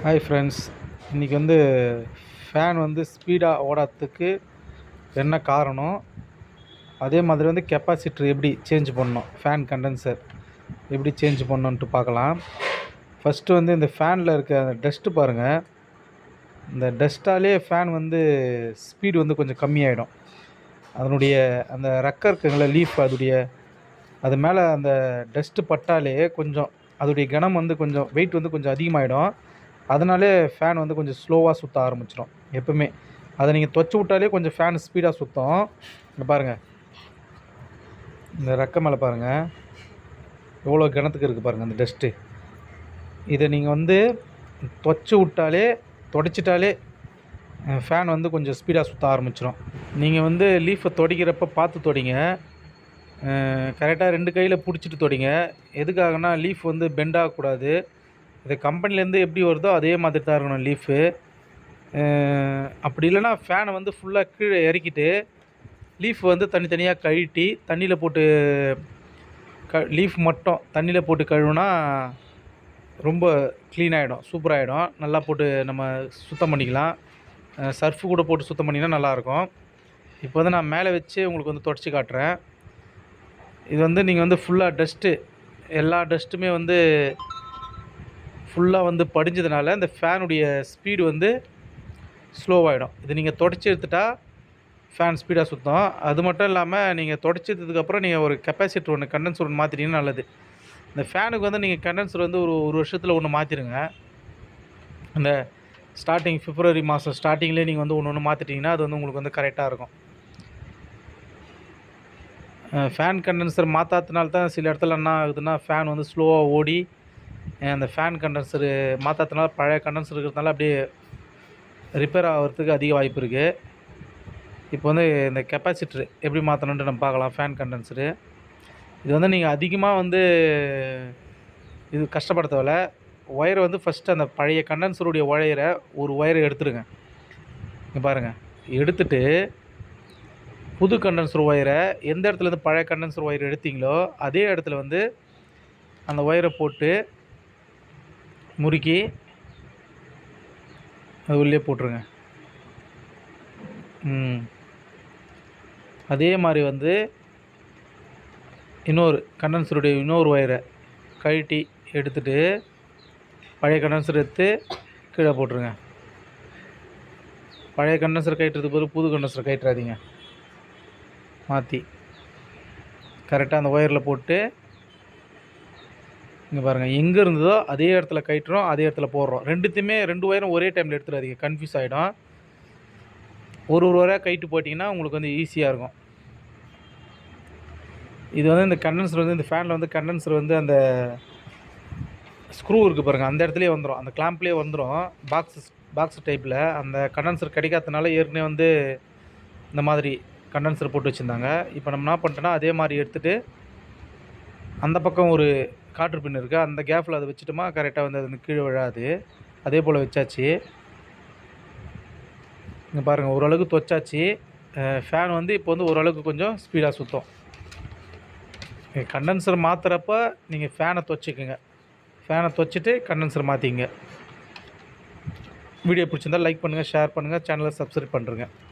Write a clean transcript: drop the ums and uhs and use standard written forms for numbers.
Hi friends, இன்றைக்கி fan ஸ்பீடாக ஓடாததுக்கு என்ன காரணம், அதே மாதிரி கெப்பாசிட்டர் எப்படி சேஞ்ச் பண்ணணும், ஃபேன் கண்டென்சர் எப்படி சேஞ்ச் பண்ணணுன்ட்டு பார்க்கலாம். ஃபஸ்ட்டு இந்த ஃபேனில் இருக்க அந்த டஸ்ட்டு பாருங்கள். இந்த டஸ்ட்டாலே ஃபேன் ஸ்பீடு கொஞ்சம் கம்மியாயிடும். அதனுடைய அந்த ரெக்க இருக்குங்கள லீஃப், அது மேலே அந்த டஸ்ட்டு பட்டாலே கொஞ்சம் அதோடைய கனம் கொஞ்சம் வெயிட் கொஞ்சம் அதிகமாகிடும். அதனாலே ஃபேன் கொஞ்சம் ஸ்லோவாக சுற்ற ஆரம்பிச்சிடும் எப்போவுமே. அதை நீங்கள் துவச்சி விட்டாலே கொஞ்சம் ஃபேன் ஸ்பீடாக சுற்றும். இங்கே பாருங்கள், இந்த ரெக்க மேலே பாருங்கள் எவ்வளோ கனத்துக்கு இருக்குது பாருங்கள் அந்த டஸ்ட்டு. இதை நீங்கள் துவச்சி விட்டாலே துடைச்சிட்டாலே ஃபேன் கொஞ்சம் ஸ்பீடாக சுற்ற ஆரம்பிச்சிடும். நீங்கள் லீஃபை துடைக்கிறப்ப பார்த்து துடைங்க. கரெக்டாக 2 கையில் பிடிச்சிட்டு துடைங்க. எதுக்காகனா லீஃப் பெண்ட் ஆகக்கூடாது. இது கம்பெனிலேருந்து எப்படி வருதோ அதே மாதிரி தான் இருக்கணும் லீஃபு. அப்படி இல்லைனா ஃபேனை ஃபுல்லாக கீழே இறக்கிட்டு லீஃப் தனித்தனியாக கழட்டி தண்ணியில் போட்டு லீஃப் மட்டும் தண்ணியில் போட்டு கழுவுனா ரொம்ப க்ளீனாகிடும், சூப்பராகிடும். நல்லா போட்டு நம்ம சுத்தம் பண்ணிக்கலாம். சர்ஃபு கூட போட்டு சுத்தம் பண்ணிங்கன்னா நல்லாயிருக்கும். இப்போ நான் மேலே வச்சு உங்களுக்கு தொடச்சி காட்டுறேன். இது நீங்கள் ஃபுல்லாக டஸ்ட்டு, எல்லா டஸ்ட்டுமே ஃபுல்லாக படிஞ்சதுனால இந்த ஃபேனுடைய ஸ்பீடு ஸ்லோவாகிடும். இது நீங்கள் தொடச்சி எடுத்துட்டா ஃபேன் ஸ்பீடாக சுற்றும். அது மட்டும் இல்லாமல் நீங்கள் தொடச்சி எடுத்ததுக்கப்புறம் நீங்கள் ஒரு கெப்பாசிட்டர் ஒன்று, கண்டென்சர் ஒன்று மாற்றிட்டீங்கன்னா நல்லது. இந்த ஃபேனுக்கு நீங்கள் கண்டென்சர் ஒரு வருஷத்தில் ஒன்று மாற்றிடுங்க. அந்த ஸ்டார்டிங் பிப்ரவரி மாதம் ஸ்டார்டிங்லேயே நீங்கள் ஒன்று மாற்றிட்டிங்கன்னா அது உங்களுக்கு கரெக்டாக இருக்கும். ஃபேன் கண்டென்சர் மாற்றாதனால தான் சில இடத்துல என்ன ஆகுதுன்னா ஃபேன் ஸ்லோவாக ஓடி அந்த ஃபேன் கண்டென்சரு மாற்றாதனால பழைய கண்டென்சர் இருக்கிறதுனால அப்படியே ரிப்பேர் ஆகிறதுக்கு அதிக வாய்ப்பு இருக்குது. இப்போ இந்த கெப்பாசிட்டரு எப்படி மாற்றணுன்ட்டு நம்ம பார்க்கலாம். ஃபேன் கண்டென்சரு இது நீங்கள் அதிகமாக இது கஷ்டப்பட தேவையில்ல. ஒயரை ஃபஸ்ட்டு அந்த பழைய கண்டென்சருடைய ஒரு ஒயரை எடுத்துடுங்க. இங்கே பாருங்கள், எடுத்துட்டு புது கண்டென்சர் ஒயரை எந்த இடத்துலேருந்து பழைய கண்டென்சர் ஒயர் எடுத்தீங்களோ அதே இடத்துல அந்த ஒயரை போட்டு முறுக்கி அது உள்ளே போட்டுருங்க. அதே மாதிரி இன்னொரு கண்டென்சருடைய இன்னொரு ஒயரை கழட்டி எடுத்துகிட்டு பழைய கண்டென்சர் எடுத்து கீழே போட்டுருங்க. பழைய கண்டென்சர் கழட்டுறதுக்கு பதில் புது கண்டென்சர் கழட்டுறாதீங்க. மாற்றி கரெக்டாக அந்த ஒயரில் போட்டு இங்கே பாருங்கள், எங்கே இருந்ததோ அதே இடத்துல கழட்டுறோம், அதே இடத்துல போடுறோம். ரெண்டுத்தையுமே 2 ஒயரும் ஒரே டைமில் எடுத்துடாதீங்க, கன்ஃபியூஸ் ஆகிடும். ஒரு ஒயராக கழட்டு போட்டிங்கன்னா உங்களுக்கு ஈஸியாக இருக்கும். இது இந்த கண்டென்சர் இந்த ஃபேனில் கண்டென்சர் அந்த ஸ்க்ரூ இருக்குது பாருங்கள், அந்த இடத்துலையே வந்துடும், அந்த கிளாம்ப்லேயே வந்துடும். பாக்ஸ் டைப்பில் அந்த கண்டென்சர் கிடைக்காதனால ஏற்கனவே இந்த மாதிரி கண்டென்சர் போட்டு வச்சுருந்தாங்க. இப்போ நம்ம என்ன பண்ணிட்டோன்னா அதே மாதிரி எடுத்துகிட்டு அந்த பக்கம் ஒரு காற்று பின் இருக்குது, அந்த கேப்பில் அதை வச்சுட்டோமா கரெக்டாக அது கீழே விழாது. அதே போல் வச்சாச்சு. இங்கே பாருங்கள், ஓரளவுக்கு துவச்சாச்சு. ஃபேன் இப்போ ஓரளவுக்கு கொஞ்சம் ஸ்பீடாக சுற்றும். கண்டென்சர் மாற்றுறப்ப நீங்கள் ஃபேனை துவச்சிக்கோங்க. ஃபேனை துவச்சிட்டு கண்டென்சர் மாற்றிங்க. வீடியோ பிடிச்சிருந்தால் லைக் பண்ணுங்கள், ஷேர் பண்ணுங்கள், சேனலை சப்ஸ்கிரைப் பண்ணுறேங்க.